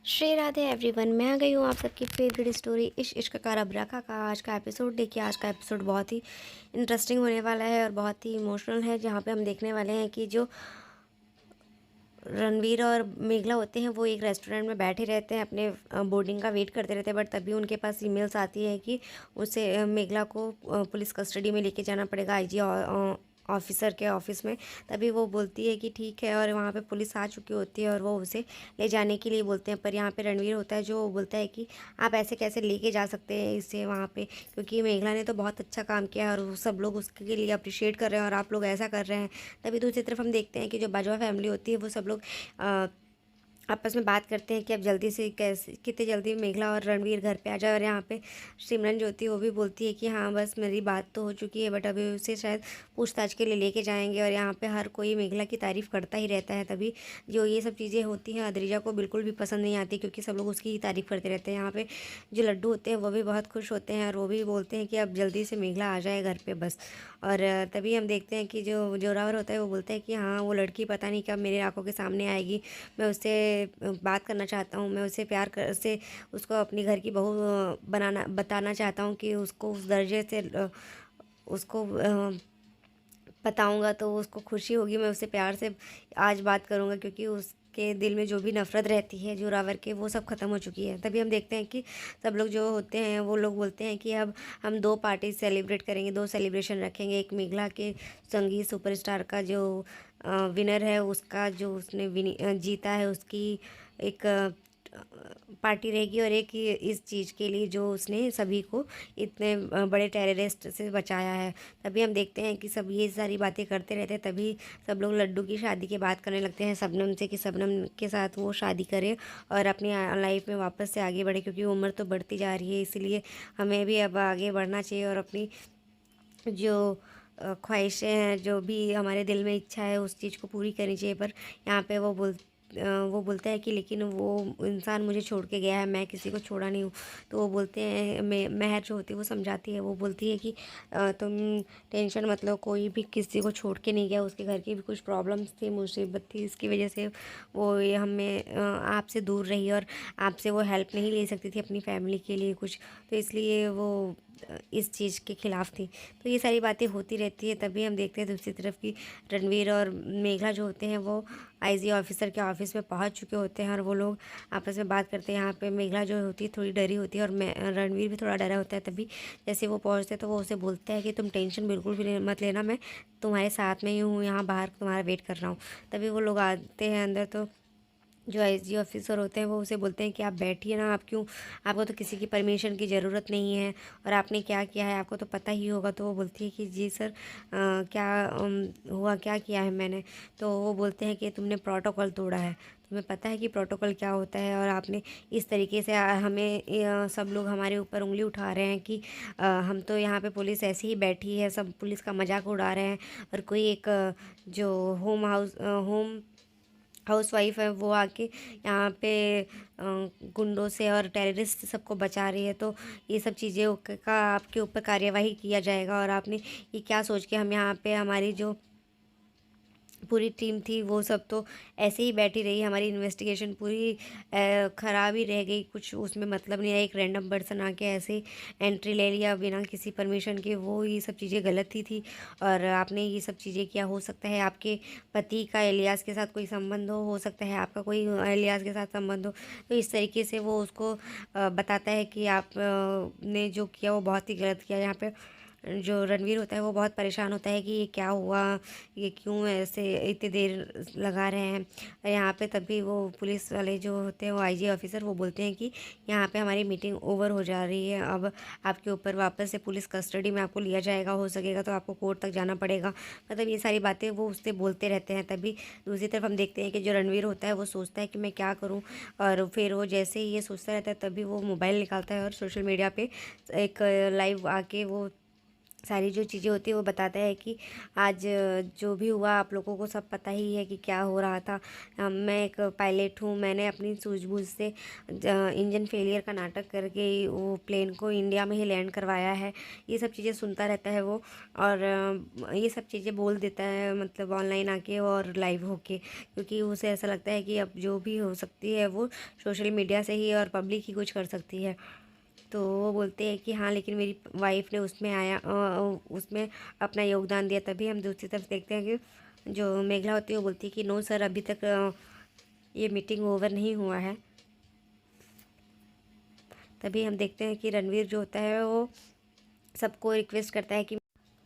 Shri Radhe everyone, मैं आ गई हूँ आप सबकी फेवरेट स्टोरी इश्क का रबरखा का। आज का एपिसोड देखिए। आज का एपिसोड बहुत ही इंटरेस्टिंग होने वाला है और बहुत ही इमोशनल है, जहाँ पे हम देखने वाले हैं कि जो रणवीर और मेघला होते हैं वो एक रेस्टोरेंट में बैठे रहते हैं, अपने बोर्डिंग का वेट करते रहते हैं। बट तभी उनके पास ईमेल्स आती है कि उसे मेघला को पुलिस कस्टडी में लेके जाना पड़ेगा, आईजी ऑफिसर के ऑफिस में। तभी वो बोलती है कि ठीक है, और वहाँ पे पुलिस आ चुकी होती है और वो उसे ले जाने के लिए बोलते हैं। पर यहाँ पे रणवीर होता है जो बोलता है कि आप ऐसे कैसे लेके जा सकते हैं इसे वहाँ पे, क्योंकि मेघला ने तो बहुत अच्छा काम किया है और सब लोग उसके लिए अप्रिशिएट कर रहे हैं और आप लोग ऐसा कर रहे हैं। तभी दूसरी तरफ हम देखते हैं कि जो बाजवा फैमिली होती है वो सब लोग आपस में बात करते हैं कि अब जल्दी से कैसे कितने जल्दी मेघला और रणवीर घर पे आ जाए। और यहाँ पे सिमरन जो होती है वो भी बोलती है कि हाँ बस मेरी बात तो हो चुकी है, बट अभी उसे शायद पूछताछ के लिए लेके जाएंगे। और यहाँ पे हर कोई मेघला की तारीफ़ करता ही रहता है। तभी जो ये सब चीज़ें होती हैं अद्रिजा को बिल्कुल भी पसंद नहीं आती, क्योंकि सब लोग उसकी ही तारीफ़ करते रहते हैं। यहाँ पे जो लड्डू होते हैं वो भी बहुत खुश होते हैं और वो भी बोलते हैं कि अब जल्दी से मेघला आ जाए घर पर बस। और तभी हम देखते हैं कि जो जोरावर होता है वो बोलता है कि हाँ वो लड़की पता नहीं कब मेरे आंखों के सामने आएगी, मैं उससे बात करना चाहता हूँ, मैं उसे प्यार कर से उसको अपनी घर की बहू बनाना बताना चाहता हूँ कि उसको उस दर्जे से उसको बताऊँगा तो उसको खुशी होगी। मैं उससे प्यार से आज बात करूँगा, क्योंकि उसके दिल में जो भी नफ़रत रहती है जोरावर के वो सब ख़त्म हो चुकी है। तभी हम देखते हैं कि सब लोग जो होते हैं वो लोग बोलते हैं कि अब हम दो पार्टी सेलिब्रेट करेंगे, दो सेलिब्रेशन रखेंगे। एक मेघला के संगीत सुपरस्टार का जो विनर है उसका, जो उसने जीता है उसकी एक पार्टी रहेगी, और एक इस चीज़ के लिए जो उसने सभी को इतने बड़े टेररिस्ट से बचाया है। तभी हम देखते हैं कि सब ये सारी बातें करते रहते हैं। तभी सब लोग लड्डू की शादी की बात करने लगते हैं शबनम से, कि शबनम के साथ वो शादी करे और अपनी लाइफ में वापस से आगे बढ़े, क्योंकि उम्र तो बढ़ती जा रही है, इसलिए हमें भी अब आगे बढ़ना चाहिए और अपनी जो ख्वाहिशें हैं, जो भी हमारे दिल में इच्छा है उस चीज़ को पूरी करनी चाहिए। पर यहाँ पे वो बोलता है कि लेकिन वो इंसान मुझे छोड़ के गया है, मैं किसी को छोड़ा नहीं हूँ। तो वो बोलते हैं, महर जो होती है वो समझाती है, वो बोलती है कि तुम टेंशन मत लो, कोई भी किसी को छोड़ के नहीं गया, उसके घर की भी कुछ प्रॉब्लम्स थी, मुसीबत थी, इसकी वजह से वो ये हमें आपसे दूर रही और आपसे वो हेल्प नहीं ले सकती थी अपनी फैमिली के लिए कुछ, तो इसलिए वो इस चीज़ के ख़िलाफ़ थी। तो ये सारी बातें होती रहती है। तभी हम देखते हैं दूसरी तरफ की रणवीर और मेघला जो होते हैं वो आईजी ऑफिसर के ऑफिस में पहुंच चुके होते हैं और वो लोग आपस में बात करते हैं। यहाँ पे मेघला जो होती है थोड़ी डरी होती है और रणवीर भी थोड़ा डरा होता है। तभी जैसे वो पहुँचते हैं तो वो उसे बोलता है कि तुम टेंशन बिल्कुल भी मत लेना, मैं तुम्हारे साथ में ही हूँ, यहाँ बाहर तुम्हारा वेट कर रहा हूँ। तभी वो लोग आते हैं अंदर, तो जो आईजी ऑफिसर होते हैं वो उसे बोलते हैं कि आप बैठिए ना, आप क्यों, आपको तो किसी की परमिशन की ज़रूरत नहीं है और आपने क्या किया है आपको तो पता ही होगा। तो वो बोलती है कि जी सर, क्या हुआ, क्या किया है मैंने। तो वो बोलते हैं कि तुमने प्रोटोकॉल तोड़ा है, तुम्हें पता है कि प्रोटोकॉल क्या होता है, और आपने इस तरीके से हमें सब लोग हमारे ऊपर उंगली उठा रहे हैं कि हम तो यहाँ पे पुलिस ऐसे ही बैठी है, सब पुलिस का मजाक उड़ा रहे हैं, और कोई एक जो होम हाउसवाइफ है वो आके यहाँ पे गुंडों से और टेररिस्ट सबको बचा रही है। तो ये सब चीज़ें का आपके ऊपर कार्यवाही किया जाएगा, और आपने ये क्या सोच के हम यहाँ पे हमारी जो पूरी टीम थी वो सब तो ऐसे ही बैठी रही, हमारी इन्वेस्टिगेशन पूरी ख़राब ही रह गई, कुछ उसमें मतलब नहीं है। एक रैंडम पर्सन आके ऐसे एंट्री ले लिया बिना किसी परमिशन के, वो ये सब चीज़ें गलत ही थी और आपने ये सब चीज़ें किया। हो सकता है आपके पति का इलियास के साथ कोई संबंध हो सकता है आपका कोई इलियास के साथ संबंध हो। तो इस तरीके से वो उसको बताता है कि आप ने जो किया वो बहुत ही गलत किया। यहाँ पे जो रणवीर होता है वो बहुत परेशान होता है कि ये क्या हुआ, ये क्यों ऐसे इतनी देर लगा रहे हैं। और यहाँ पे तभी वो पुलिस वाले जो होते हैं वो आईजी ऑफिसर वो बोलते हैं कि यहाँ पे हमारी मीटिंग ओवर हो जा रही है, अब आपके ऊपर वापस से पुलिस कस्टडी में आपको लिया जाएगा, हो सकेगा तो आपको कोर्ट तक जाना पड़ेगा। मतलब ये सारी बातें वो उससे बोलते रहते हैं। तभी दूसरी तरफ हम देखते हैं कि जो रणवीर होता है वो सोचता है कि मैं क्या करूँ, और फिर वो जैसे ही ये सोचता रहता है तभी वो मोबाइल निकालता है और सोशल मीडिया पे एक लाइव आके वो सारी जो चीज़ें होती है वो बताता है कि आज जो भी हुआ आप लोगों को सब पता ही है कि क्या हो रहा था। मैं एक पायलट हूँ, मैंने अपनी सूझबूझ से इंजन फेलियर का नाटक करके वो प्लेन को इंडिया में ही लैंड करवाया है। ये सब चीज़ें सुनता रहता है वो, और ये सब चीज़ें बोल देता है मतलब ऑनलाइन आके और लाइव होके, क्योंकि उसे ऐसा लगता है कि अब जो भी हो सकती है वो सोशल मीडिया से ही और पब्लिक ही कुछ कर सकती है। तो वो बोलते हैं कि हाँ लेकिन मेरी वाइफ ने उसमें अपना योगदान दिया। तभी हम दूसरी तरफ देखते हैं कि जो मेघला होती है वो बोलती है कि नो सर, अभी तक ये मीटिंग ओवर नहीं हुआ है। तभी हम देखते हैं कि रणवीर जो होता है वो सबको रिक्वेस्ट करता है कि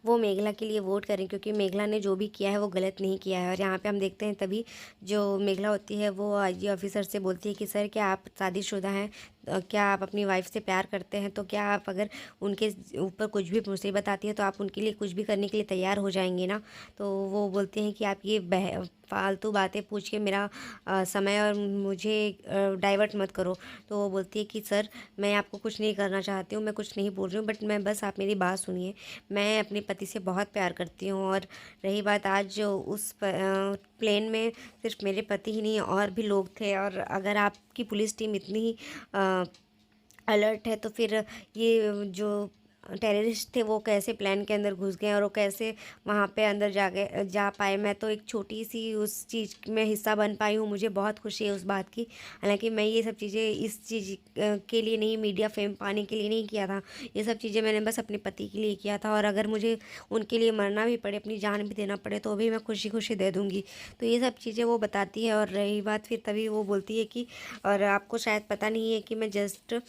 वो मेघला के लिए वोट करें, क्योंकि मेघला ने जो भी किया है वो गलत नहीं किया है। और यहाँ पे हम देखते हैं तभी जो मेघला होती है वो आईजी ऑफिसर से बोलती है कि सर क्या आप शादीशुदा हैं, क्या आप अपनी वाइफ से प्यार करते हैं, तो क्या आप अगर उनके ऊपर कुछ भी मुसीबत आती है तो आप उनके लिए कुछ भी करने के लिए तैयार हो जाएंगे ना। तो वो बोलते हैं कि आप ये फालतू बातें पूछ के मेरा समय और मुझे डाइवर्ट मत करो। तो वो बोलती है कि सर मैं आपको कुछ नहीं करना चाहती हूँ, मैं कुछ नहीं बोल रही हूँ, बट मैं बस आप मेरी बात सुनिए। मैं अपने पति से बहुत प्यार करती हूँ, और रही बात आज जो उस प्लेन में सिर्फ मेरे पति ही नहीं और भी लोग थे, और अगर आपकी पुलिस टीम इतनी अलर्ट है तो फिर ये जो टेररिस्ट थे वो कैसे प्लान के अंदर घुस गए और वो कैसे वहाँ पे अंदर जा पाए। मैं तो एक छोटी सी उस चीज़ में हिस्सा बन पाई हूँ, मुझे बहुत खुशी है उस बात की। हालांकि मैं ये सब चीज़ें इस चीज़ के लिए नहीं, मीडिया फेम पाने के लिए नहीं किया था। ये सब चीज़ें मैंने बस अपने पति के लिए किया था, और अगर मुझे उनके लिए मरना भी पड़े, अपनी जान भी देना पड़े, तो भी मैं खुशी खुशी दे दूँगी। तो ये सब चीज़ें वो बताती है। और रही बात फिर तभी वो बोलती है कि और आपको शायद पता नहीं है कि मैं जस्ट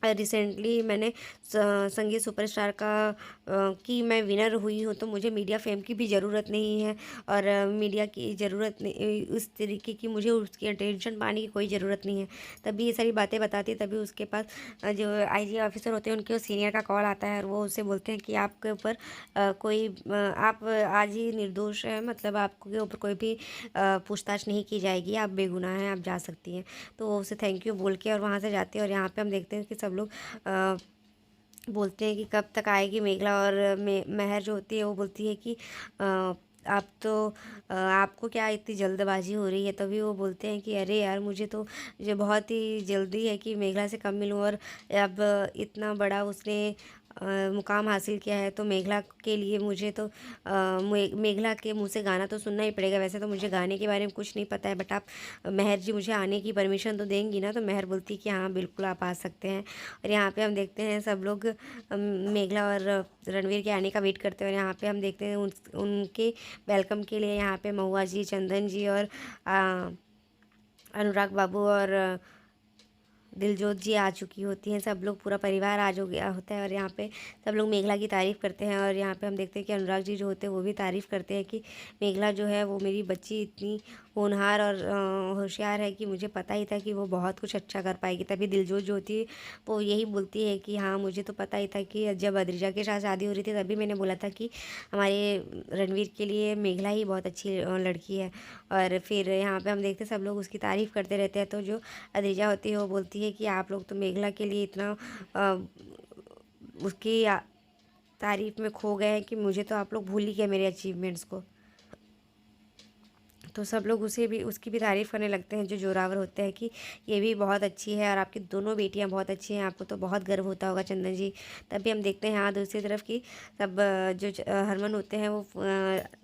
रिसेंटली मैंने संगीत सुपरस्टार की मैं विनर हुई हूँ, तो मुझे मीडिया फेम की भी ज़रूरत नहीं है, और मीडिया की ज़रूरत नहीं, उस तरीके की मुझे उसकी अटेंशन पाने की कोई ज़रूरत नहीं है। तभी ये सारी बातें बताती है। तभी उसके पास जो आईजी ऑफिसर होते हैं उनके सीनियर का कॉल आता है, और वो उससे बोलते हैं कि आपके ऊपर आप आज ही निर्दोष है, मतलब आपके ऊपर कोई भी पूछताछ नहीं की जाएगी, आप बेगुनाह हैं, आप जा सकती हैं। तो वो उसे थैंक यू बोल के और वहाँ से जाते हैं। और यहाँ पे हम देखते हैं कि सब लोग बोलते हैं कि कब तक आएगी मेघला, और महर जो होती है वो बोलती है कि आप तो आपको क्या इतनी जल्दबाजी हो रही है। तभी वो बोलते हैं कि अरे यार मुझे बहुत ही जल्दी है कि मेघला से कब मिलूं, और अब इतना बड़ा उसने मुकाम हासिल किया है, तो मेघला के लिए मुझे तो मेघला के मुँह से गाना तो सुनना ही पड़ेगा। वैसे तो मुझे गाने के बारे में कुछ नहीं पता है, बट आप महर जी मुझे आने की परमिशन तो देंगी ना। तो महर बोलती है कि हाँ बिल्कुल आप आ सकते हैं। और यहाँ पे हम देखते हैं सब लोग मेघला और रणवीर के आने का वेट करते हैं। और यहाँ पे हम देखते हैं उनके वेलकम के लिए यहाँ पे महुआ जी, चंदन जी और अनुराग बाबू और दिलजोत जी आ चुकी होती हैं। सब लोग पूरा परिवार आ जो गया होता है, और यहाँ पे सब लोग मेघला की तारीफ़ करते हैं। और यहाँ पे हम देखते हैं कि अनुराग जी जो होते हैं वो भी तारीफ़ करते हैं कि मेघला जो है वो मेरी बच्ची इतनी होनहार और होशियार है कि मुझे पता ही था कि वो बहुत कुछ अच्छा कर पाएगी। तभी दिलजोत जो होती है वो यही बोलती है कि हाँ मुझे तो पता ही था कि जब अद्रिजा के साथ शादी हो रही थी तभी मैंने बोला था कि हमारे रणवीर के लिए मेघला ही बहुत अच्छी लड़की है। और फिर यहाँ पे हम देखते हैं सब लोग उसकी तारीफ़ करते रहते हैं। तो जो अद्रिजा होती है वो बोलती है कि आप लोग तो मेघला के लिए इतना उसकी तारीफ़ में खो गए हैं कि मुझे तो आप लोग भूल ही गए मेरे अचीवमेंट्स को। तो सब लोग उसे भी उसकी भी तारीफ़ करने लगते हैं जो जोरावर होते हैं कि ये भी बहुत अच्छी है और आपकी दोनों बेटियां बहुत अच्छी हैं, आपको तो बहुत गर्व होता होगा चंदन जी। तभी हम देखते हैं यहाँ दूसरी तरफ कि सब हरमन होते हैं वो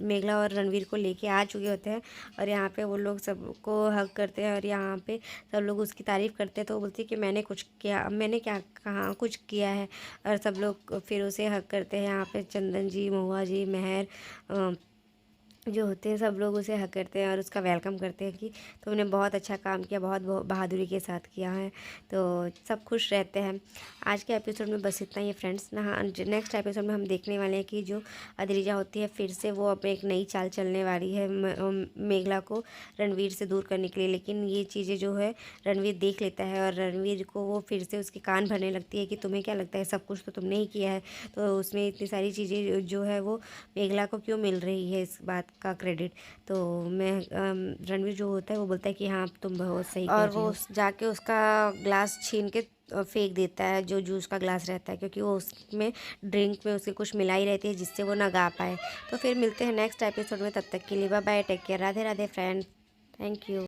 मेघला और रणवीर को लेके आ चुके होते हैं, और यहाँ पे वो लोग सबको हग करते हैं। और यहाँ पे सब लोग उसकी तारीफ़ करते हैं। तो वो बोलती है कि मैंने क्या कहाँ कुछ किया है। और सब लोग फिर उसे हग करते हैं। यहाँ पे चंदन जी, महुआ जी, महर जो होते हैं सब लोग उसे हक करते हैं और उसका वेलकम करते हैं कि तुमने बहुत अच्छा काम किया, बहुत बहादुरी के साथ किया है। तो सब खुश रहते हैं। आज के एपिसोड में बस इतना ही है फ्रेंड्स ना। हाँ, नेक्स्ट एपिसोड में हम देखने वाले हैं कि जो अद्रिजा होती है फिर से वो अपने एक नई चाल चलने वाली है मेघला को रणवीर से दूर करने के लिए। लेकिन ये चीज़ें जो है रणवीर देख लेता है, और रणवीर को वो फिर से उसके कान भरने लगती है कि तुम्हें क्या लगता है सब कुछ तो तुमने ही किया है, तो उसमें इतनी सारी चीज़ें जो है वो मेघला को क्यों मिल रही है इस बात का क्रेडिट। तो मैं रणवीर जो होता है वो बोलता है कि हाँ तुम बहुत सही और वो जाके उसका ग्लास छीन के फेंक देता है जो जूस का ग्लास रहता है, क्योंकि वो उसमें ड्रिंक में उसके कुछ मिलाई रहती है जिससे वो ना गा पाए। तो फिर मिलते हैं नेक्स्ट एपिसोड में, तब तक के लिए bye bye, take care, Radhe Radhe friend, thank you.